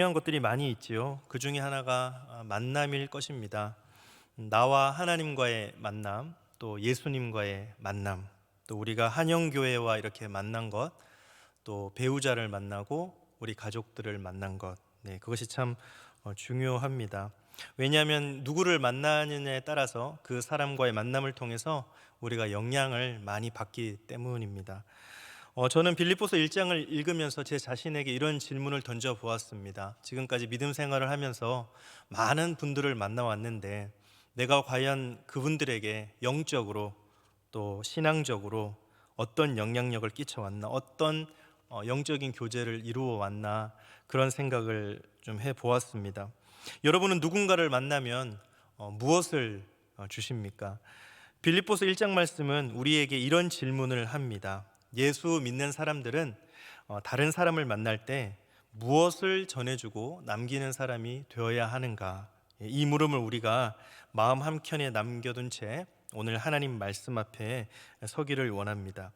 중요한 것들이 많이 있지요. 그 중에 하나가 만남일 것입니다. 나와 하나님과의 만남, 또 예수님과의 만남, 또 우리가 한영교회와 이렇게 만난 것, 또 배우자를 만나고 우리 가족들을 만난 것, 그것이 참 중요합니다. 왜냐하면 누구를 만나느냐에 따라서 그 사람과의 만남을 통해서 우리가 영향을 많이 받기 때문입니다. 저는 빌립보서 1장을 읽으면서 제 자신에게 이런 질문을 던져 보았습니다. 지금까지 믿음 생활을 하면서 많은 분들을 만나왔는데 내가 과연 그분들에게 영적으로 또 신앙적으로 어떤 영향력을 끼쳐왔나, 어떤 영적인 교제를 이루어 왔나, 그런 생각을 좀 해보았습니다. 여러분은 누군가를 만나면 무엇을 주십니까? 빌립보서 1장 말씀은 우리에게 이런 질문을 합니다. 예수 믿는 사람들은 다른 사람을 만날 때 무엇을 전해주고 남기는 사람이 되어야 하는가? 이 물음을 우리가 마음 한켠에 남겨둔 채 오늘 하나님 말씀 앞에 서기를 원합니다.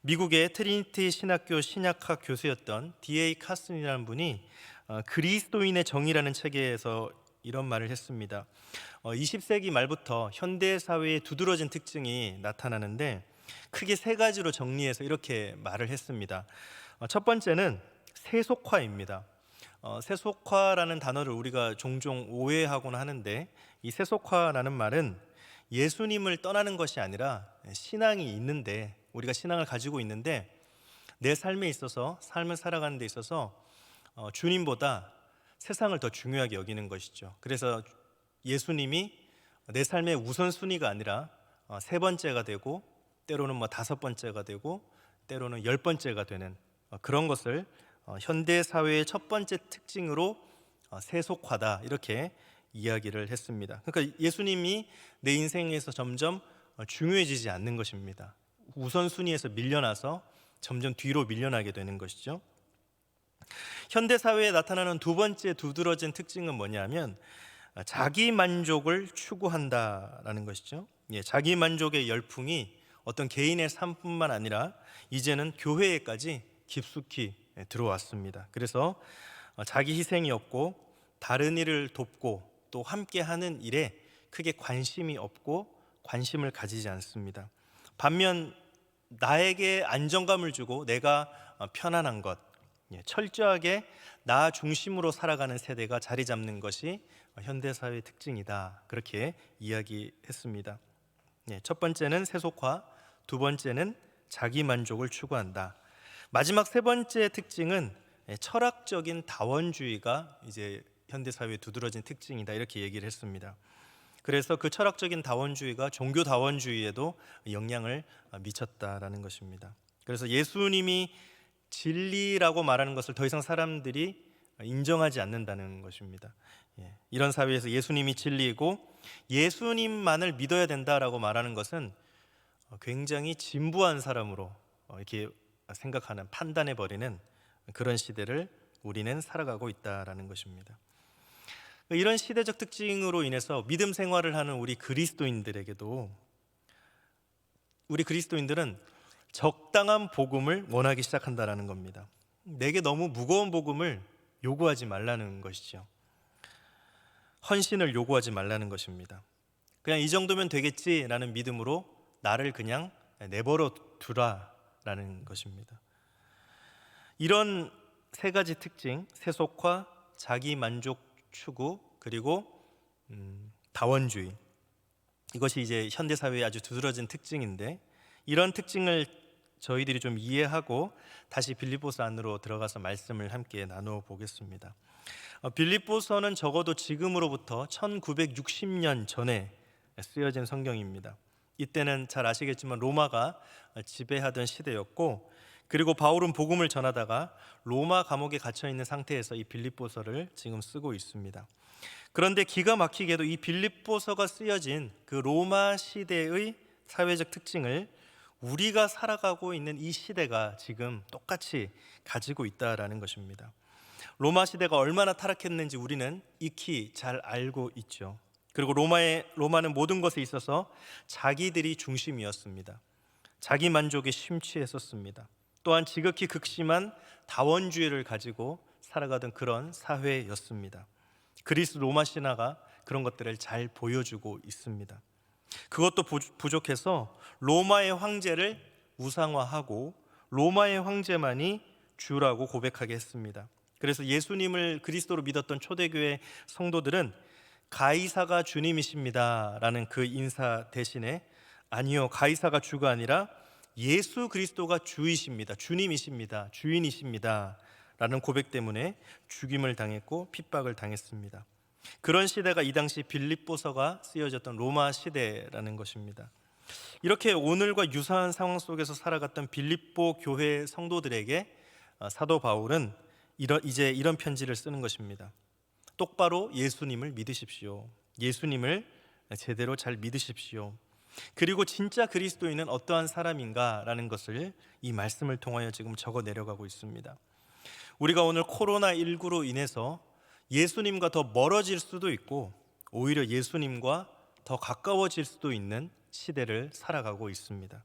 미국의 트리니티 신학교 신약학 교수였던 D.A. 카슨이라는 분이 그리스도인의 정의라는 책에서 이런 말을 했습니다. 20세기 말부터 현대 사회의 두드러진 특징이 나타나는데 크게 세 가지로 정리해서 이렇게 말을 했습니다. 첫 번째는 세속화입니다. 세속화라는 단어를 우리가 종종 오해하곤 하는데, 이 세속화라는 말은 예수님을 떠나는 것이 아니라 신앙이 있는데, 우리가 신앙을 가지고 있는데 내 삶에 있어서, 삶을 살아가는 데 있어서 주님보다 세상을 더 중요하게 여기는 것이죠. 그래서 예수님이 내 삶의 우선순위가 아니라 세 번째가 되고, 때로는 다섯 번째가 되고, 때로는 열 번째가 되는 그런 것을 현대 사회의 첫 번째 특징으로 세속화다, 이렇게 이야기를 했습니다. 그러니까 예수님이 내 인생에서 점점 중요해지지 않는 것입니다. 우선순위에서 밀려나서 점점 뒤로 밀려나게 되는 것이죠. 현대 사회에 나타나는 두 번째 두드러진 특징은 뭐냐면 자기 만족을 추구한다라는 것이죠. 자기 만족의 열풍이 어떤 개인의 삶뿐만 아니라 이제는 교회에까지 깊숙이 들어왔습니다. 그래서 자기 희생이 없고 다른 일을 돕고 또 함께하는 일에 크게 관심이 없고 관심을 가지지 않습니다. 반면 나에게 안정감을 주고 내가 편안한 것, 철저하게 나 중심으로 살아가는 세대가 자리 잡는 것이 현대사회의 특징이다, 그렇게 이야기했습니다. 첫 번째는 세속화, 두 번째는 자기 만족을 추구한다. 마지막 세 번째 특징은 철학적인 다원주의가 이제 현대사회의 두드러진 특징이다, 이렇게 얘기를 했습니다. 그래서 그 철학적인 다원주의가 종교 다원주의에도 영향을 미쳤다라는 것입니다. 그래서 예수님이 진리라고 말하는 것을 더 이상 사람들이 인정하지 않는다는 것입니다. 이런 사회에서 예수님이 진리이고 예수님만을 믿어야 된다라고 말하는 것은 굉장히 진부한 사람으로 이렇게 생각하는, 판단해버리는 그런 시대를 우리는 살아가고 있다라는 것입니다. 이런 시대적 특징으로 인해서 믿음 생활을 하는 우리 그리스도인들에게도, 우리 그리스도인들은 적당한 복음을 원하기 시작한다라는 겁니다. 내게 너무 무거운 복음을 요구하지 말라는 것이죠. 헌신을 요구하지 말라는 것입니다. 그냥 이 정도면 되겠지라는 믿음으로 나를 그냥 내버려 두라라는 것입니다. 이런 세 가지 특징, 세속화, 자기 만족 추구, 그리고 다원주의, 이것이 이제 현대 사회의 아주 두드러진 특징인데, 이런 특징을 저희들이 좀 이해하고 다시 빌립보서 안으로 들어가서 말씀을 함께 나누어 보겠습니다. 빌립보서는 적어도 지금으로부터 1960년 전에 쓰여진 성경입니다. 이때는 잘 아시겠지만 로마가 지배하던 시대였고, 그리고 바울은 복음을 전하다가 로마 감옥에 갇혀 있는 상태에서 이 빌립보서를 지금 쓰고 있습니다. 그런데 기가 막히게도 이 빌립보서가 쓰여진 그 로마 시대의 사회적 특징을 우리가 살아가고 있는 이 시대가 지금 똑같이 가지고 있다라는 것입니다. 로마 시대가 얼마나 타락했는지 우리는 익히 잘 알고 있죠. 그리고 로마는 모든 것에 있어서 자기들이 중심이었습니다. 자기 만족에 심취했었습니다. 또한 지극히 극심한 다원주의를 가지고 살아가던 그런 사회였습니다. 그리스 로마 신화가 그런 것들을 잘 보여주고 있습니다. 그것도 부족해서 로마의 황제를 우상화하고 로마의 황제만이 주라고 고백하게 했습니다. 그래서 예수님을 그리스도로 믿었던 초대교회 성도들은 가이사가 주님이십니다 라는 그 인사 대신에 아니요, 가이사가 주가 아니라 예수 그리스도가 주이십니다, 주님이십니다, 주인이십니다 라는 고백 때문에 죽임을 당했고 핍박을 당했습니다. 그런 시대가 이 당시 빌립보서가 쓰여졌던 로마 시대라는 것입니다. 이렇게 오늘과 유사한 상황 속에서 살아갔던 빌립보 교회 성도들에게 사도 바울은 이제 이런 편지를 쓰는 것입니다. 똑바로 예수님을 믿으십시오. 예수님을 제대로 잘 믿으십시오. 그리고 진짜 그리스도인은 어떠한 사람인가라는 것을 이 말씀을 통하여 지금 적어 내려가고 있습니다. 우리가 오늘 코로나19로 인해서 예수님과 더 멀어질 수도 있고 오히려 예수님과 더 가까워질 수도 있는 시대를 살아가고 있습니다.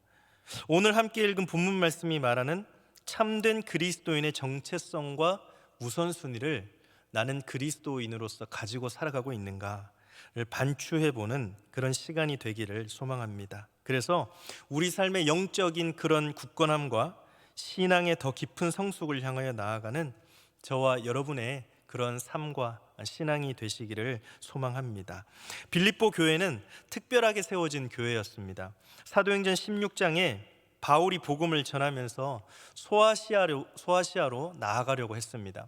오늘 함께 읽은 본문 말씀이 말하는 참된 그리스도인의 정체성과 우선순위를 나는 그리스도인으로서 가지고 살아가고 있는가를 반추해보는 그런 시간이 되기를 소망합니다. 그래서 우리 삶의 영적인 그런 굳건함과 신앙의 더 깊은 성숙을 향하여 나아가는 저와 여러분의 그런 삶과 신앙이 되시기를 소망합니다. 빌립보 교회는 특별하게 세워진 교회였습니다. 사도행전 16장에 바울이 복음을 전하면서 소아시아로 나아가려고 했습니다.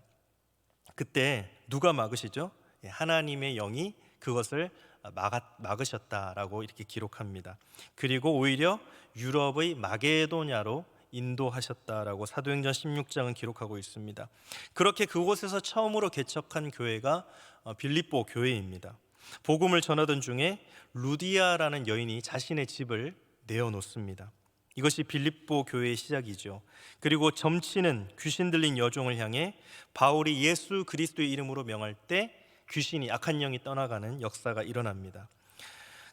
그때 누가 막으시죠? 하나님의 영이 그것을 막으셨다라고 이렇게 기록합니다. 그리고 오히려 유럽의 마게도냐로 인도하셨다라고 사도행전 16장은 기록하고 있습니다. 그렇게 그곳에서 처음으로 개척한 교회가 빌립보 교회입니다. 복음을 전하던 중에 루디아라는 여인이 자신의 집을 내어놓습니다. 이것이 빌립보 교회의 시작이죠. 그리고 점치는 귀신 들린 여종을 향해 바울이 예수 그리스도의 이름으로 명할 때 귀신이, 악한 영이 떠나가는 역사가 일어납니다.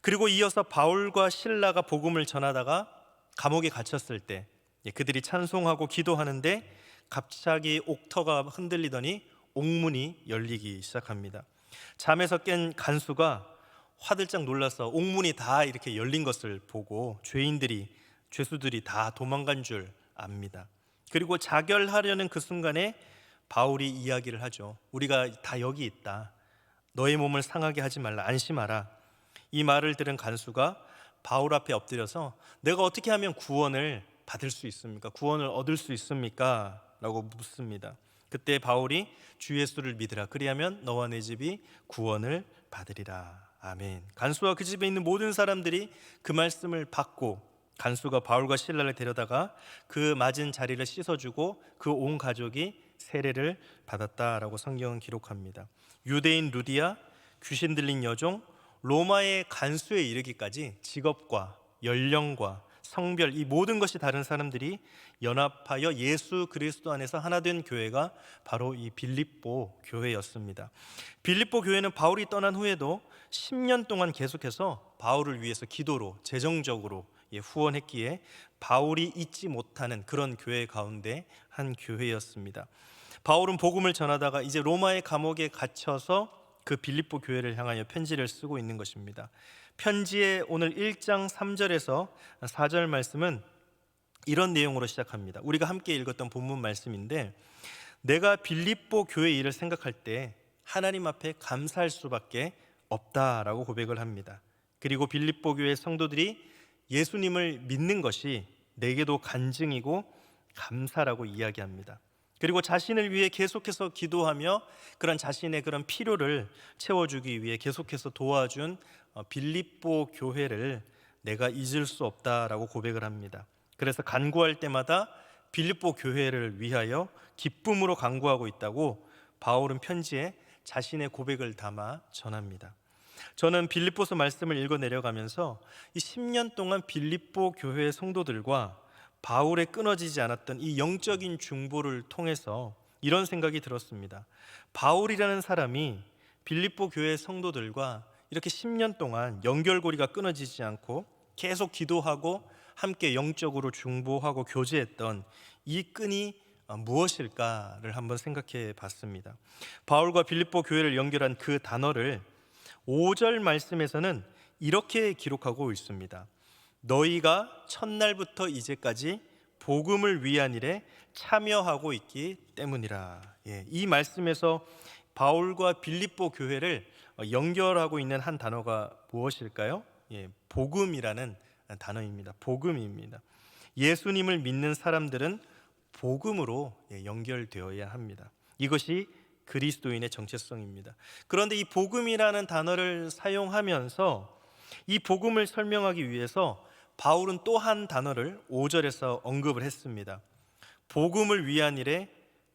그리고 이어서 바울과 실라가 복음을 전하다가 감옥에 갇혔을 때 그들이 찬송하고 기도하는데 갑자기 옥터가 흔들리더니 옥문이 열리기 시작합니다. 잠에서 깬 간수가 화들짝 놀라서 옥문이 다 이렇게 열린 것을 보고 죄수들이 다 도망간 줄 압니다. 그리고 자결하려는 그 순간에 바울이 이야기를 하죠. 우리가 다 여기 있다. 너의 몸을 상하게 하지 말라. 안심하라. 이 말을 들은 간수가 바울 앞에 엎드려서 내가 어떻게 하면 구원을 받을 수 있습니까? 구원을 얻을 수 있습니까? 라고 묻습니다. 그때 바울이 주 예수를 믿으라. 그리하면 너와 내 집이 구원을 받으리라. 아멘. 간수와 그 집에 있는 모든 사람들이 그 말씀을 받고 간수가 바울과 실라를 데려다가 그 맞은 자리를 씻어주고 그 온 가족이 세례를 받았다라고 성경은 기록합니다. 유대인 루디아, 귀신 들린 여종, 로마의 간수에 이르기까지 직업과 연령과 성별, 이 모든 것이 다른 사람들이 연합하여 예수 그리스도 안에서 하나 된 교회가 바로 이 빌립보 교회였습니다. 빌립보 교회는 바울이 떠난 후에도 10년 동안 계속해서 바울을 위해서 기도로 재정적으로 후원했기에 바울이 잊지 못하는 그런 교회 가운데 한 교회였습니다. 바울은 복음을 전하다가 이제 로마의 감옥에 갇혀서 그 빌립보 교회를 향하여 편지를 쓰고 있는 것입니다. 편지의 오늘 1장 3절에서 4절 말씀은 이런 내용으로 시작합니다. 우리가 함께 읽었던 본문 말씀인데, 내가 빌립보 교회 일을 생각할 때 하나님 앞에 감사할 수밖에 없다라고 고백을 합니다. 그리고 빌립보 교회 성도들이 예수님을 믿는 것이 내게도 간증이고 감사라고 이야기합니다. 그리고 자신을 위해 계속해서 기도하며 그런 자신의 그런 필요를 채워주기 위해 계속해서 도와준 빌립보 교회를 내가 잊을 수 없다라고 고백을 합니다. 그래서 간구할 때마다 빌립보 교회를 위하여 기쁨으로 간구하고 있다고 바울은 편지에 자신의 고백을 담아 전합니다. 저는 빌립보서 말씀을 읽어 내려가면서 이 10년 동안 빌립보 교회 성도들과 바울의 끊어지지 않았던 이 영적인 중보를 통해서 이런 생각이 들었습니다. 바울이라는 사람이 빌립보 교회 성도들과 이렇게 10년 동안 연결고리가 끊어지지 않고 계속 기도하고 함께 영적으로 중보하고 교제했던 이 끈이 무엇일까를 한번 생각해 봤습니다. 바울과 빌립보 교회를 연결한 그 단어를 5절 말씀에서는 이렇게 기록하고 있습니다. 너희가 첫날부터 이제까지 복음을 위한 일에 참여하고 있기 때문이라. 이 말씀에서 바울과 빌립보 교회를 연결하고 있는 한 단어가 무엇일까요? 복음이라는 단어입니다. 복음입니다. 예수님을 믿는 사람들은 복음으로 연결되어야 합니다. 이것이 그리스도인의 정체성입니다. 그런데 이 복음이라는 단어를 사용하면서 이 복음을 설명하기 위해서 바울은 또 한 단어를 5절에서 언급을 했습니다. 복음을 위한 일에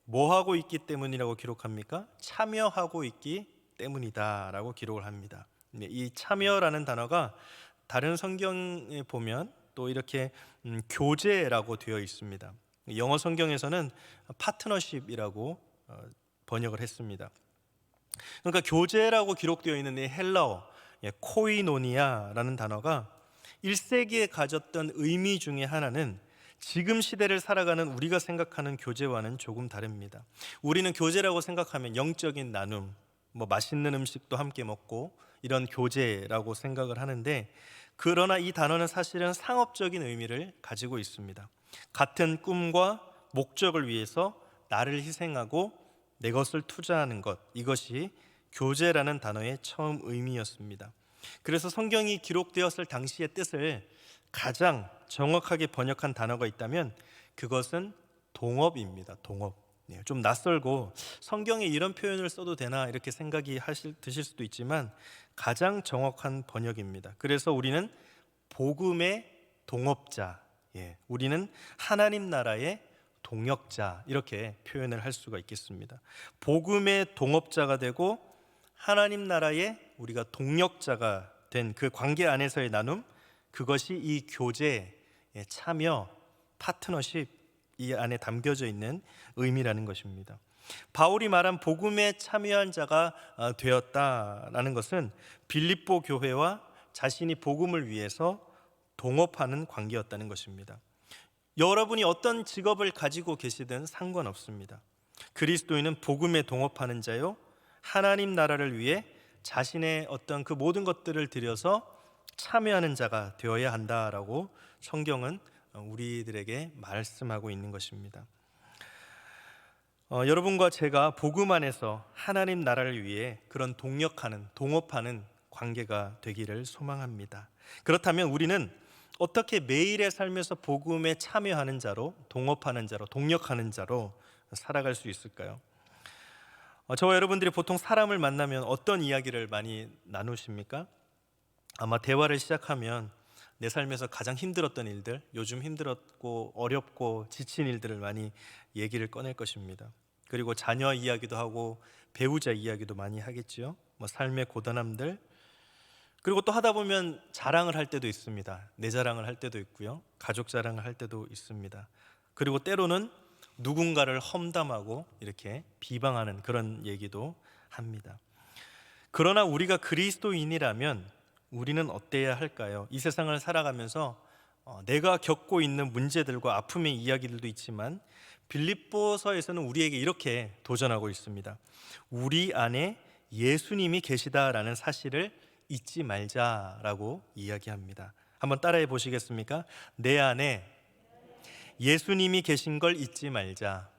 뭐 하고 있기 때문이라고 기록합니까? 참여하고 있기 때문이다 라고 기록을 합니다. 이 참여라는 단어가 다른 성경에 보면 또 이렇게 교제라고 되어 있습니다. 영어 성경에서는 파트너십이라고 번역을 했습니다. 그러니까 교제라고 기록되어 있는 이 헬라어 코이노니아라는 단어가 1세기에 가졌던 의미 중에 하나는 지금 시대를 살아가는 우리가 생각하는 교제와는 조금 다릅니다. 우리는 교제라고 생각하면 영적인 나눔, 맛있는 음식도 함께 먹고 이런 교제라고 생각을 하는데, 그러나 이 단어는 사실은 상업적인 의미를 가지고 있습니다. 같은 꿈과 목적을 위해서 나를 희생하고 내 것을 투자하는 것, 이것이 교제라는 단어의 처음 의미였습니다. 그래서 성경이 기록되었을 당시의 뜻을 가장 정확하게 번역한 단어가 있다면 그것은 동업입니다. 동업. 좀 낯설고 성경에 이런 표현을 써도 되나 이렇게 생각이 드실 수도 있지만 가장 정확한 번역입니다. 그래서 우리는 복음의 동업자, 우리는 하나님 나라의 동역자, 이렇게 표현을 할 수가 있겠습니다. 복음의 동업자가 되고 하나님 나라의 우리가 동역자가 된 그 관계 안에서의 나눔, 그것이 이 교제, 참여, 파트너십 이 안에 담겨져 있는 의미라는 것입니다. 바울이 말한 복음에 참여한 자가 되었다라는 것은 빌립보 교회와 자신이 복음을 위해서 동업하는 관계였다는 것입니다. 여러분이 어떤 직업을 가지고 계시든 상관없습니다. 그리스도인은 복음에 동업하는 자요, 하나님 나라를 위해 자신의 어떤 그 모든 것들을 들여서 참여하는 자가 되어야 한다라고 성경은 우리들에게 말씀하고 있는 것입니다. 여러분과 제가 복음 안에서 하나님 나라를 위해 그런 동업하는 관계가 되기를 소망합니다. 그렇다면 우리는 어떻게 매일의 삶에서 복음에 참여하는 자로, 동업하는 자로, 동역하는 자로 살아갈 수 있을까요? 저와 여러분들이 보통 사람을 만나면 어떤 이야기를 많이 나누십니까? 아마 대화를 시작하면 내 삶에서 가장 힘들었던 일들, 요즘 힘들었고 어렵고 지친 일들을 많이 얘기를 꺼낼 것입니다. 그리고 자녀 이야기도 하고 배우자 이야기도 많이 하겠지요. 삶의 고단함들, 그리고 또 하다 보면 자랑을 할 때도 있습니다. 내 자랑을 할 때도 있고요, 가족 자랑을 할 때도 있습니다. 그리고 때로는 누군가를 험담하고 이렇게 비방하는 그런 얘기도 합니다. 그러나 우리가 그리스도인이라면 우리는 어때야 할까요? 이 세상을 살아가면서 내가 겪고 있는 문제들과 아픔의 이야기들도 있지만 빌립보서에서는 우리에게 이렇게 도전하고 있습니다. 우리 안에 예수님이 계시다라는 사실을 잊지 말자라고 이야기합니다. 한번 따라해 보시겠습니까? 내 안에 예수님이 계신 걸 잊지 말자.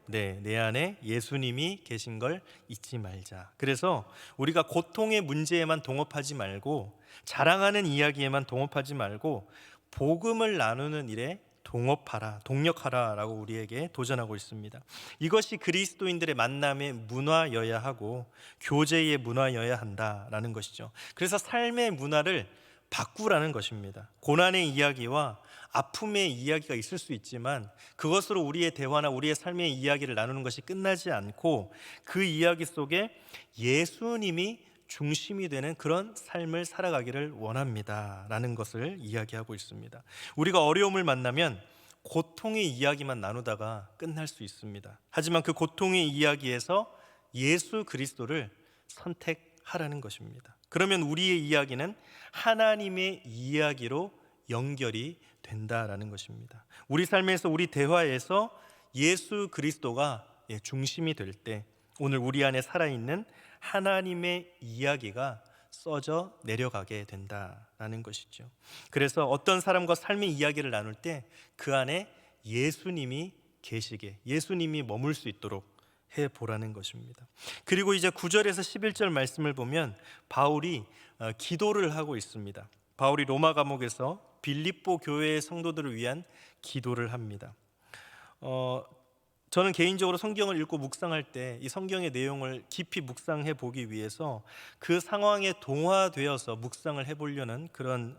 내 안에 예수님이 계신 걸 잊지 말자. 그래서 우리가 고통의 문제에만 동업하지 말고, 자랑하는 이야기에만 동업하지 말고 복음을 나누는 일에 동역하라 라고 우리에게 도전하고 있습니다. 이것이 그리스도인들의 만남의 문화여야 하고 교제의 문화여야 한다라는 것이죠. 그래서 삶의 문화를 바꾸라는 것입니다. 고난의 이야기와 아픔의 이야기가 있을 수 있지만 그것으로 우리의 대화나 우리의 삶의 이야기를 나누는 것이 끝나지 않고 그 이야기 속에 예수님이 중심이 되는 그런 삶을 살아가기를 원합니다 라는 것을 이야기하고 있습니다. 우리가 어려움을 만나면 고통의 이야기만 나누다가 끝날 수 있습니다. 하지만 그 고통의 이야기에서 예수 그리스도를 선택하라는 것입니다. 그러면 우리의 이야기는 하나님의 이야기로 연결이 된다라는 것입니다. 우리 삶에서, 우리 대화에서 예수 그리스도가 중심이 될 때 오늘 우리 안에 살아있는 하나님의 이야기가 써져 내려가게 된다라는 것이죠. 그래서 어떤 사람과 삶의 이야기를 나눌 때 그 안에 예수님이 계시게, 예수님이 머물 수 있도록 해보라는 것입니다. 그리고 이제 9절에서 11절 말씀을 보면 바울이 기도를 하고 있습니다. 바울이 로마 감옥에서 빌립보 교회의 성도들을 위한 기도를 합니다. 저는 개인적으로 성경을 읽고 묵상할 때 이 성경의 내용을 깊이 묵상해 보기 위해서 그 상황에 동화되어서 묵상을 해보려는 그런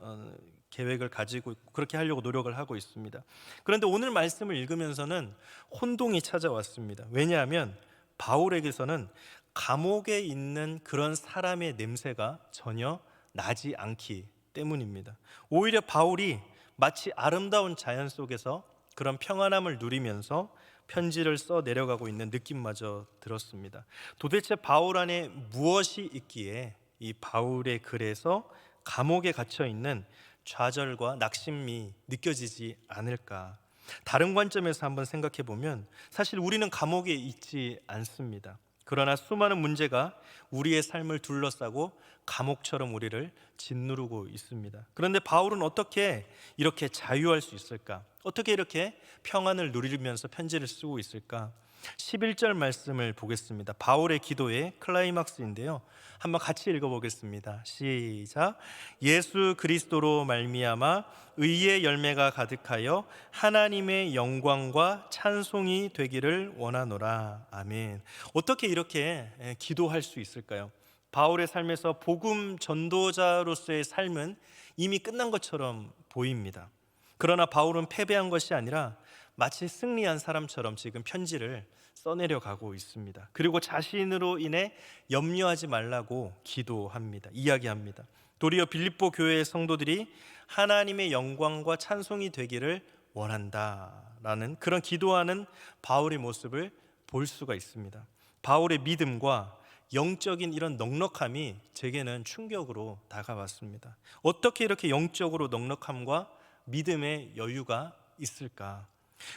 계획을 가지고 있고 그렇게 하려고 노력을 하고 있습니다. 그런데 오늘 말씀을 읽으면서는 혼동이 찾아왔습니다. 왜냐하면 바울에게서는 감옥에 있는 그런 사람의 냄새가 전혀 나지 않기 때문입니다. 오히려 바울이 마치 아름다운 자연 속에서 그런 평안함을 누리면서 편지를 써 내려가고 있는 느낌마저 들었습니다. 도대체 바울 안에 무엇이 있기에 이 바울의 글에서 감옥에 갇혀 있는 좌절과 낙심이 느껴지지 않을까? 다른 관점에서 한번 생각해 보면 사실 우리는 감옥에 있지 않습니다. 그러나 수많은 문제가 우리의 삶을 둘러싸고 감옥처럼 우리를 짓누르고 있습니다. 그런데 바울은 어떻게 이렇게 자유할 수 있을까? 어떻게 이렇게 평안을 누리면서 편지를 쓰고 있을까? 11절 말씀을 보겠습니다. 바울의 기도의 클라이막스인데요. 한번 같이 읽어보겠습니다. 시작. 예수 그리스도로 말미암아 의의 열매가 가득하여 하나님의 영광과 찬송이 되기를 원하노라. 아멘. 어떻게 이렇게 기도할 수 있을까요? 바울의 삶에서 복음 전도자로서의 삶은 이미 끝난 것처럼 보입니다. 그러나 바울은 패배한 것이 아니라 마치 승리한 사람처럼 지금 편지를 써내려 가고 있습니다. 그리고 자신으로 인해 염려하지 말라고 기도합니다. 이야기합니다. 도리어 빌립보 교회의 성도들이 하나님의 영광과 찬송이 되기를 원한다라는 그런 기도하는 바울의 모습을 볼 수가 있습니다. 바울의 믿음과 영적인 이런 넉넉함이 제게는 충격으로 다가왔습니다. 어떻게 이렇게 영적으로 넉넉함과 믿음의 여유가 있을까?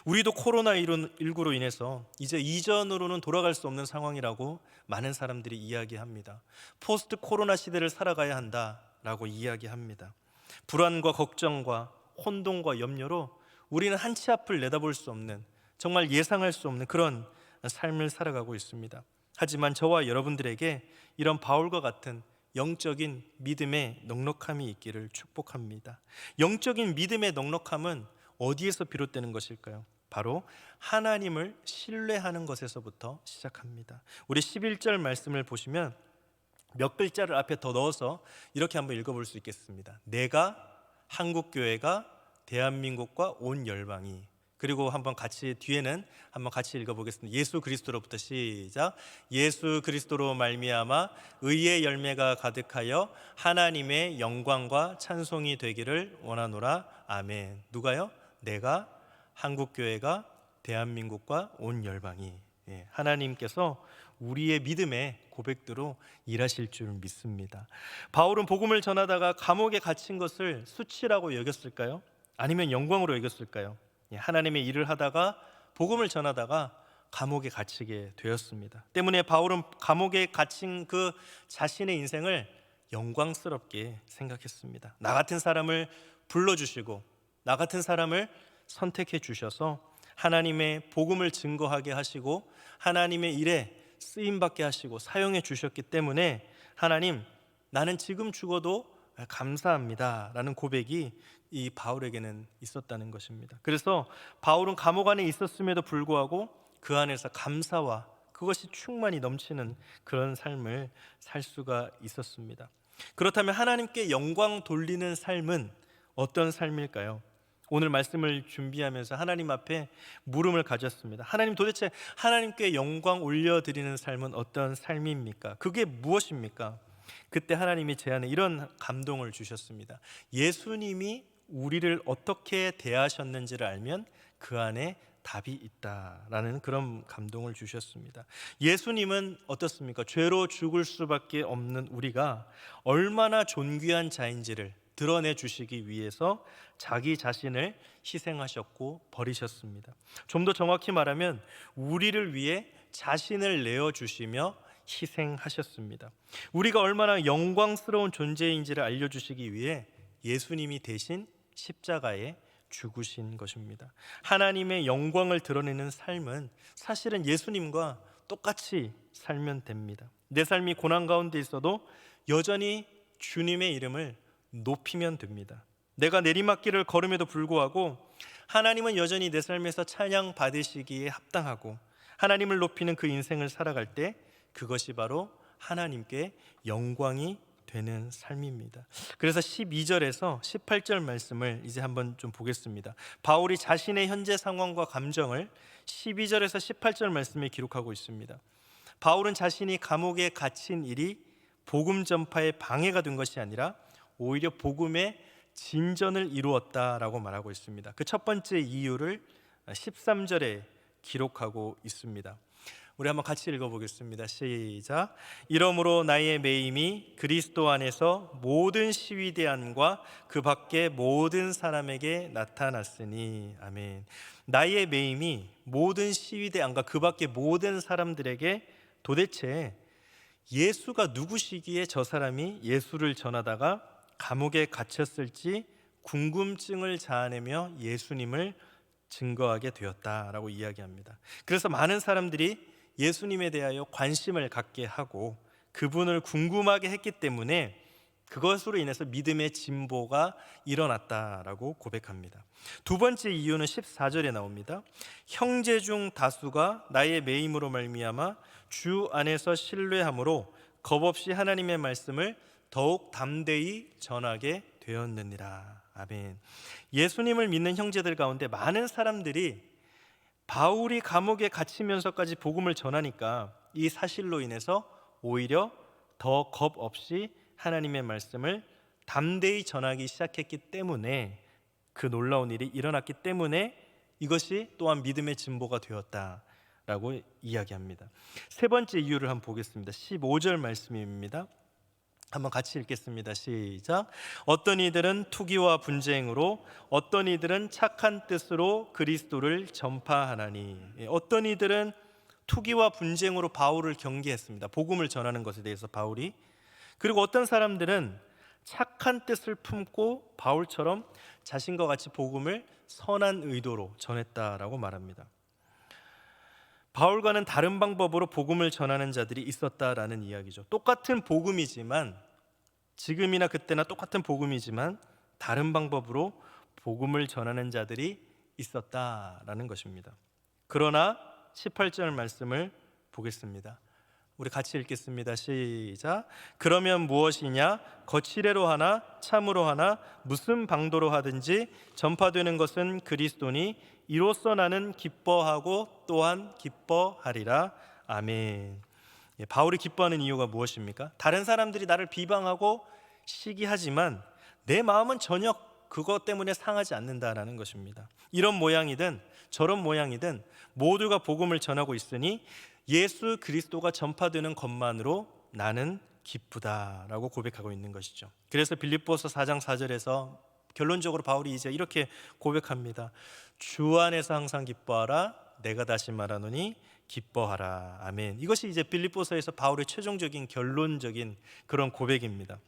우리도 코로나19로 인해서 이제 이전으로는 돌아갈 수 없는 상황이라고 많은 사람들이 이야기합니다. 포스트 코로나 시대를 살아가야 한다라고 이야기합니다. 불안과 걱정과 혼동과 염려로 우리는 한 치 앞을 내다볼 수 없는, 정말 예상할 수 없는 그런 삶을 살아가고 있습니다. 하지만 저와 여러분들에게 이런 바울과 같은 영적인 믿음의 넉넉함이 있기를 축복합니다. 영적인 믿음의 넉넉함은 어디에서 비롯되는 것일까요? 바로 하나님을 신뢰하는 것에서부터 시작합니다. 우리 11절 말씀을 보시면 몇 글자를 앞에 더 넣어서 이렇게 한번 읽어볼 수 있겠습니다. 내가, 한국교회가, 대한민국과 온 열방이. 그리고 한번 같이 뒤에는 한번 같이 읽어보겠습니다. 예수 그리스도로부터 시작. 예수 그리스도로 말미암아 의의 열매가 가득하여 하나님의 영광과 찬송이 되기를 원하노라. 아멘. 누가요? 내가, 한국교회가, 대한민국과 온 열방이. 하나님께서 우리의 믿음의 고백대로 일하실 줄 믿습니다. 바울은 복음을 전하다가 감옥에 갇힌 것을 수치라고 여겼을까요? 아니면 영광으로 여겼을까요? 하나님의 일을 하다가 복음을 전하다가 감옥에 갇히게 되었습니다. 때문에 바울은 감옥에 갇힌 그 자신의 인생을 영광스럽게 생각했습니다. 나 같은 사람을 불러주시고 나 같은 사람을 선택해 주셔서 하나님의 복음을 증거하게 하시고 하나님의 일에 쓰임받게 하시고 사용해 주셨기 때문에 하나님, 나는 지금 죽어도 감사합니다 라는 고백이 이 바울에게는 있었다는 것입니다. 그래서 바울은 감옥 안에 있었음에도 불구하고 그 안에서 감사와 그것이 충만히 넘치는 그런 삶을 살 수가 있었습니다. 그렇다면 하나님께 영광 돌리는 삶은 어떤 삶일까요? 오늘 말씀을 준비하면서 하나님 앞에 물음을 가졌습니다. 하나님, 도대체 하나님께 영광 올려드리는 삶은 어떤 삶입니까? 그게 무엇입니까? 그때 하나님이 제 안에 이런 감동을 주셨습니다. 예수님이 우리를 어떻게 대하셨는지를 알면 그 안에 답이 있다라는 그런 감동을 주셨습니다. 예수님은 어떻습니까? 죄로 죽을 수밖에 없는 우리가 얼마나 존귀한 자인지를 드러내 주시기 위해서 자기 자신을 희생하셨고 버리셨습니다. 좀 더 정확히 말하면 우리를 위해 자신을 내어 주시며 희생하셨습니다. 우리가 얼마나 영광스러운 존재인지를 알려주시기 위해 예수님이 대신 십자가에 죽으신 것입니다. 하나님의 영광을 드러내는 삶은 사실은 예수님과 똑같이 살면 됩니다. 내 삶이 고난 가운데 있어도 여전히 주님의 이름을 높이면 됩니다. 내가 내리막길을 걸음에도 불구하고 하나님은 여전히 내 삶에서 찬양 받으시기에 합당하고, 하나님을 높이는 그 인생을 살아갈 때 그것이 바로 하나님께 영광이 되는 삶입니다. 그래서 12절에서 18절 말씀을 이제 한번 좀 보겠습니다. 바울이 자신의 현재 상황과 감정을 12절에서 18절 말씀에 기록하고 있습니다. 바울은 자신이 감옥에 갇힌 일이 복음 전파에 방해가 된 것이 아니라 오히려 복음의 진전을 이루었다라고 말하고 있습니다. 그 첫 번째 이유를 13절에 기록하고 있습니다. 우리 한번 같이 읽어보겠습니다. 시작. 이러므로 나의 매임이 그리스도 안에서 모든 시위대 안과 그 밖의 모든 사람에게 나타났으니. 아멘. 나의 매임이 모든 시위대 안과 그 밖의 모든 사람들에게 도대체 예수가 누구시기에 저 사람이 예수를 전하다가 감옥에 갇혔을지 궁금증을 자아내며 예수님을 증거하게 되었다라고 이야기합니다. 그래서 많은 사람들이 예수님에 대하여 관심을 갖게 하고 그분을 궁금하게 했기 때문에 그것으로 인해서 믿음의 진보가 일어났다라고 고백합니다. 두 번째 이유는 14절에 나옵니다. 형제 중 다수가 나의 매임으로 말미암아 주 안에서 신뢰함으로 겁없이 하나님의 말씀을 더욱 담대히 전하게 되었느니라. 아멘. 예수님을 믿는 형제들 가운데 많은 사람들이 바울이 감옥에 갇히면서까지 복음을 전하니까 이 사실로 인해서 오히려 더 겁 없이 하나님의 말씀을 담대히 전하기 시작했기 때문에, 그 놀라운 일이 일어났기 때문에 이것이 또한 믿음의 진보가 되었다라고 이야기합니다. 세 번째 이유를 한번 보겠습니다. 15절 말씀입니다. 한번 같이 읽겠습니다. 시작. 어떤 이들은 투기와 분쟁으로, 어떤 이들은 착한 뜻으로 그리스도를 전파하나니. 어떤 이들은 투기와 분쟁으로 바울을 경계했습니다. 복음을 전하는 것에 대해서 바울이. 그리고 어떤 사람들은 착한 뜻을 품고 바울처럼 자신과 같이 복음을 선한 의도로 전했다라고 말합니다. 바울과는 다른 방법으로 복음을 전하는 자들이 있었다라는 이야기죠. 똑같은 복음이지만, 지금이나 그때나 똑같은 복음이지만 다른 방법으로 복음을 전하는 자들이 있었다라는 것입니다. 그러나 18절 말씀을 보겠습니다. 우리 같이 읽겠습니다. 시작. 그러면 무엇이냐? 거칠애로 하나 참으로 하나 무슨 방도로 하든지 전파되는 것은 그리스도니 이로써 나는 기뻐하고 또한 기뻐하리라. 아멘. 바울이 기뻐하는 이유가 무엇입니까? 다른 사람들이 나를 비방하고 시기하지만 내 마음은 전혀 그것 때문에 상하지 않는다라는 것입니다. 이런 모양이든 저런 모양이든 모두가 복음을 전하고 있으니 예수 그리스도가 전파되는 것만으로 나는 기쁘다라고 고백하고 있는 것이죠. 그래서 빌립보서 4장 4절에서 결론적으로 바울이 이제 이렇게 고백합니다. 주 안에서 항상 기뻐하라. 내가 다시 말하노니 기뻐하라. 아멘. 이것이 이제 빌립보서에서 바울의 최종적인 결론적인 그런 고백입니다.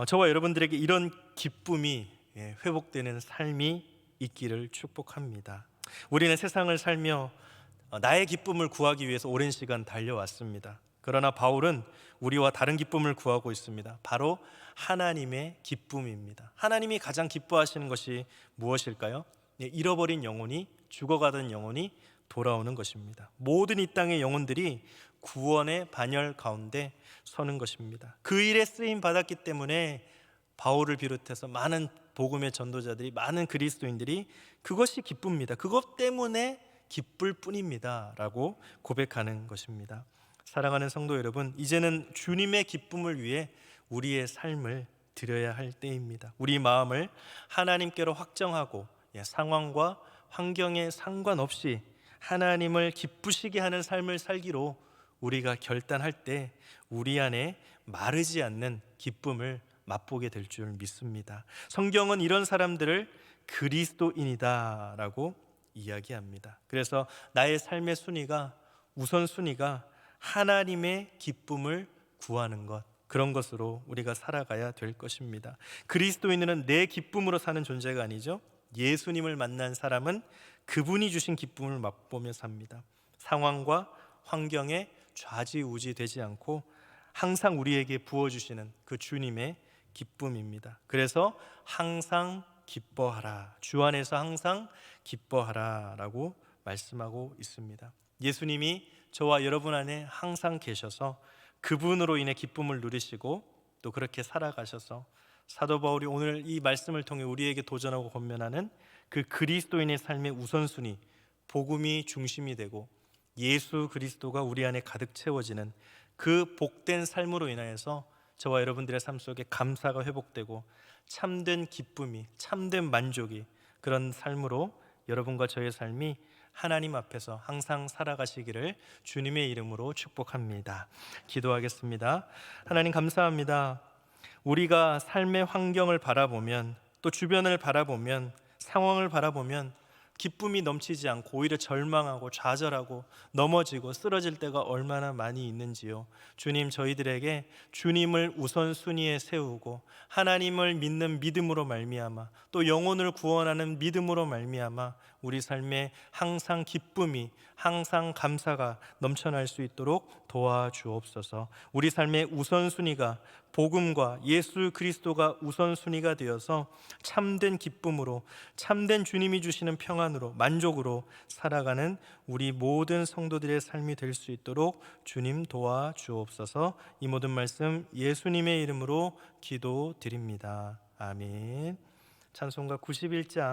저와 여러분들에게 이런 기쁨이 회복되는 삶이 있기를 축복합니다. 우리는 세상을 살며 나의 기쁨을 구하기 위해서 오랜 시간 달려왔습니다. 그러나 바울은 우리와 다른 기쁨을 구하고 있습니다. 바로 하나님의 기쁨입니다. 하나님이 가장 기뻐하시는 것이 무엇일까요? 잃어버린 영혼이, 죽어가던 영혼이 돌아오는 것입니다. 모든 이 땅의 영혼들이 구원의 반열 가운데 서는 것입니다. 그 일에 쓰임 받았기 때문에 바울을 비롯해서 많은 복음의 전도자들이, 많은 그리스도인들이 그것이 기쁩니다. 그것 때문에 기쁠 뿐입니다 라고 고백하는 것입니다. 사랑하는 성도 여러분, 이제는 주님의 기쁨을 위해 우리의 삶을 드려야 할 때입니다. 우리 마음을 하나님께로 확정하고 상황과 환경에 상관없이 하나님을 기쁘시게 하는 삶을 살기로 우리가 결단할 때 우리 안에 마르지 않는 기쁨을 맛보게 될 줄 믿습니다. 성경은 이런 사람들을 그리스도인이다라고 이야기합니다. 그래서 나의 삶의 순위가, 우선순위가 하나님의 기쁨을 구하는 것, 그런 것으로 우리가 살아가야 될 것입니다. 그리스도인은 내 기쁨으로 사는 존재가 아니죠. 예수님을 만난 사람은 그분이 주신 기쁨을 맛보며 삽니다. 상황과 환경에 좌지우지 되지 않고 항상 우리에게 부어주시는 그 주님의 기쁨입니다. 그래서 항상 기뻐하라, 주 안에서 항상 기뻐하라 라고 말씀하고 있습니다. 예수님이 저와 여러분 안에 항상 계셔서 그분으로 인해 기쁨을 누리시고 또 그렇게 살아가셔서 사도 바울이 오늘 이 말씀을 통해 우리에게 도전하고 권면하는 그 그리스도인의 삶의 우선순위, 복음이 중심이 되고 예수 그리스도가 우리 안에 가득 채워지는 그 복된 삶으로 인하여서 저와 여러분들의 삶 속에 감사가 회복되고 참된 기쁨이, 참된 만족이, 그런 삶으로 여러분과 저의 삶이 하나님 앞에서 항상 살아가시기를 주님의 이름으로 축복합니다. 기도하겠습니다. 하나님 감사합니다. 우리가 삶의 환경을 바라보면, 또 주변을 바라보면, 상황을 바라보면 기쁨이 넘치지 않고 오히려 절망하고 좌절하고 넘어지고 쓰러질 때가 얼마나 많이 있는지요. 주님, 저희들에게 주님을 우선순위에 세우고 하나님을 믿는 믿음으로 말미암아, 또 영혼을 구원하는 믿음으로 말미암아 우리 삶에 항상 기쁨이, 항상 감사가 넘쳐날 수 있도록 도와주옵소서. 우리 삶의 우선순위가 복음과 예수 그리스도가 우선순위가 되어서 참된 기쁨으로, 참된 주님이 주시는 평안으로, 만족으로 살아가는 우리 모든 성도들의 삶이 될 수 있도록 주님 도와주옵소서. 이 모든 말씀 예수님의 이름으로 기도드립니다. 아멘. 찬송가 91장